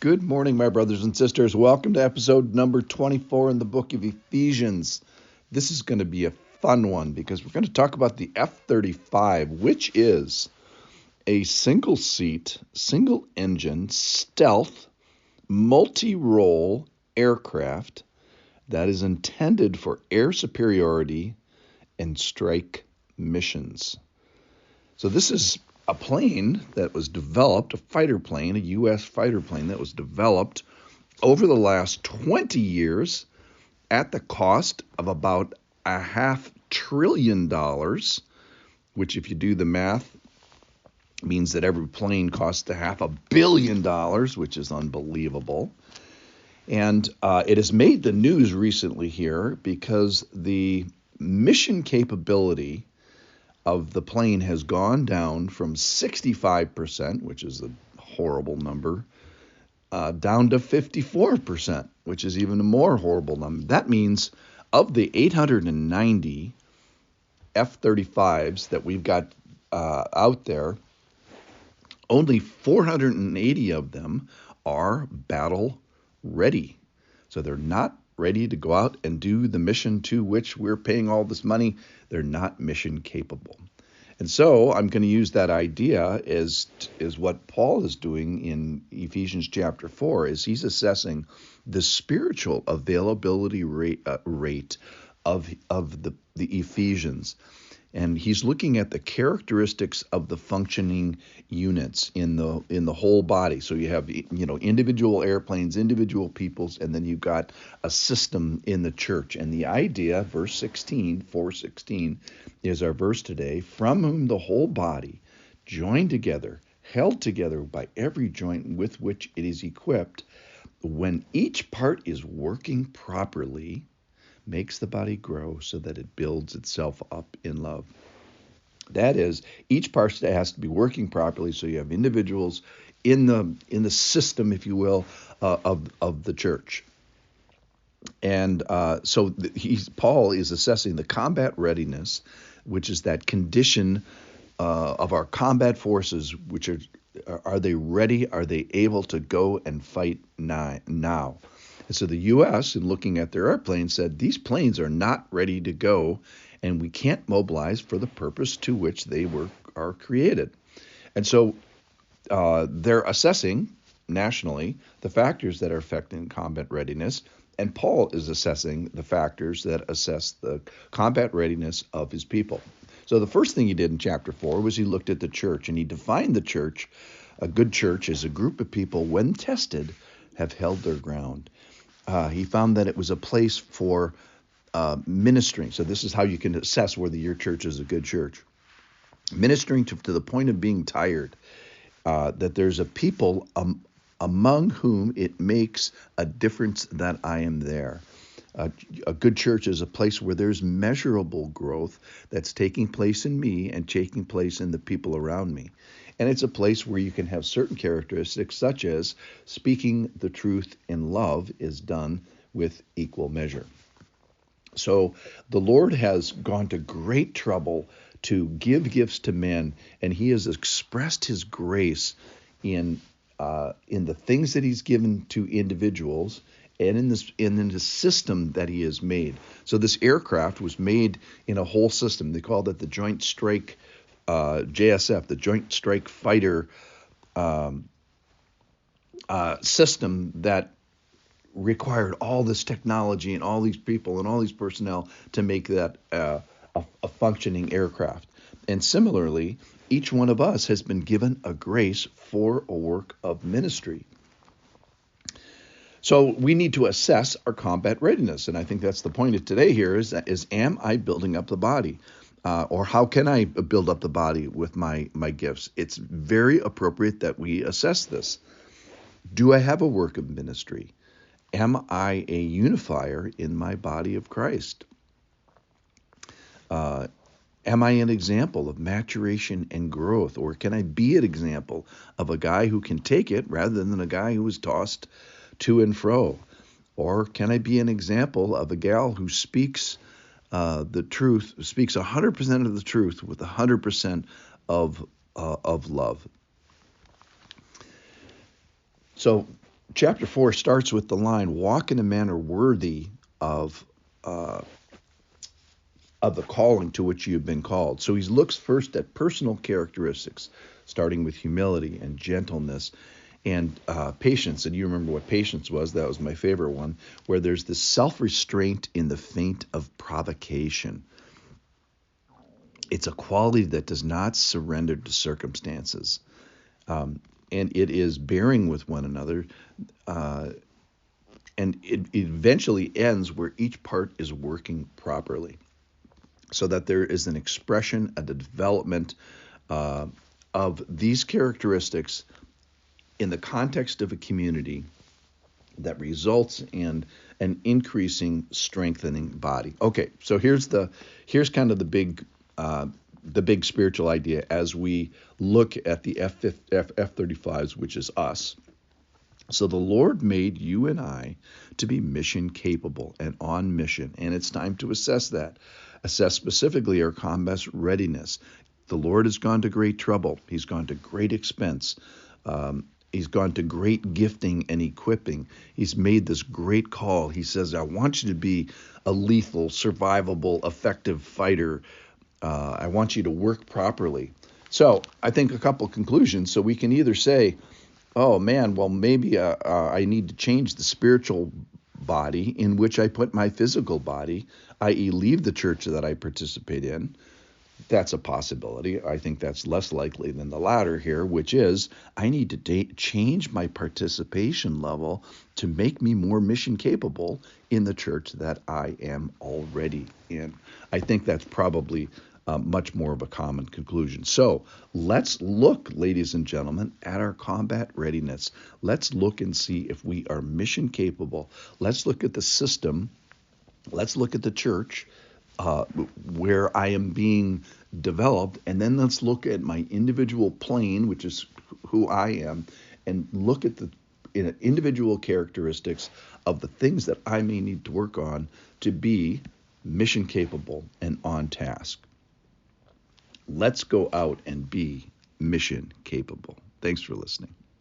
Good morning, my brothers and sisters. Welcome to episode number 24 in the book of Ephesians. This is going to be a fun one because we're going to talk about the F-35, which is a single-seat, single-engine, stealth, multi-role aircraft that is intended for air superiority and strike missions. So this is a plane that was developed, a fighter plane, a U.S. fighter plane that was developed over the last 20 years at the cost of about $500 billion, which if you do the math means that every plane costs $500 million, which is unbelievable. And it has made the news recently here because the mission capability of the plane has gone down from 65%, which is a horrible number, down to 54%, which is even a more horrible number. That means of the 890 F-35s that we've got out there, only 480 of them are battle ready. So they're not ready to go out and do the mission to which we're paying all this money. They're not mission capable. And so I'm going to use that idea as what Paul is doing in Ephesians chapter 4, is he's assessing the spiritual availability rate of the Ephesians. And he's looking at the characteristics of the functioning units in the whole body. So you have, individual airplanes, individual peoples, and then you've got a system in the church. And the idea, verse 16, 4:16, is our verse today, from whom the whole body, joined together, held together by every joint with which it is equipped, when each part is working properly, makes the body grow so that it builds itself up in love. That is, each part has to be working properly, so you have individuals in the system, if you will, of the church. And Paul is assessing the combat readiness, which is that condition of our combat forces, which are they ready? Are they able to go and fight now? And so the U.S., in looking at their airplanes, said these planes are not ready to go, and we can't mobilize for the purpose to which they are created. And so they're assessing nationally the factors that are affecting combat readiness, and Paul is assessing the factors that assess the combat readiness of his people. So the first thing he did in chapter 4 was he looked at the church, and he defined the church. A good church is a group of people, when tested, have held their ground. He found that it was a place for ministering. So this is how you can assess whether your church is a good church. Ministering to the point of being tired, that there's a people among whom it makes a difference that I am there. A good church is a place where there's measurable growth that's taking place in me and taking place in the people around me. And it's a place where you can have certain characteristics, such as speaking the truth in love is done with equal measure. So the Lord has gone to great trouble to give gifts to men, and he has expressed his grace in the things that he's given to individuals and in the system that he has made. So this aircraft was made in a whole system. They called it the Joint Strike JSF, the Joint Strike Fighter system that required all this technology and all these people and all these personnel to make that a functioning aircraft. And similarly, each one of us has been given a grace for a work of ministry. So we need to assess our combat readiness. And I think that's the point of today here is am I building up the body? Or how can I build up the body with my gifts? It's very appropriate that we assess this. Do I have a work of ministry? Am I a unifier in my body of Christ? Am I an example of maturation and growth? Or can I be an example of a guy who can take it rather than a guy who is tossed to and fro? Or can I be an example of a gal who speaks the truth, speaks 100% of the truth with 100% of love? So chapter 4 starts with the line, walk in a manner worthy of uh, of the calling to which you have been called. So he looks first at personal characteristics, starting with humility and gentleness and patience. And you remember what patience was. That was my favorite one, where there's this self-restraint in the feint of provocation. It's a quality that does not surrender to circumstances. And it is bearing with one another. And it eventually ends where each part is working properly, so that there is an expression, a development of these characteristics in the context of a community that results in an increasing, strengthening body. Okay, so here's kind of the big spiritual idea as we look at the F-35s, which is us. So the Lord made you and I to be mission capable and on mission, and it's time to assess that. Assess specifically our combat readiness. The Lord has gone to great trouble. He's gone to great expense. He's gone to great gifting and equipping. He's made this great call. He says, I want you to be a lethal, survivable, effective fighter. I want you to work properly. So I think a couple conclusions. So we can either say, oh man, well maybe I need to change the spiritual body in which I put my physical body, i.e. leave the church that I participate in. That's a possibility. I think that's less likely than the latter here, which is I need to change my participation level to make me more mission capable in the church that I am already in. I think that's probably much more of a common conclusion. So let's look, ladies and gentlemen, at our combat readiness. Let's look and see if we are mission capable. Let's look at the system. Let's look at the church where I am being developed, and then let's look at my individual plane, which is who I am, and look at the individual characteristics of the things that I may need to work on to be mission capable and on task. Let's go out and be mission capable. Thanks for listening.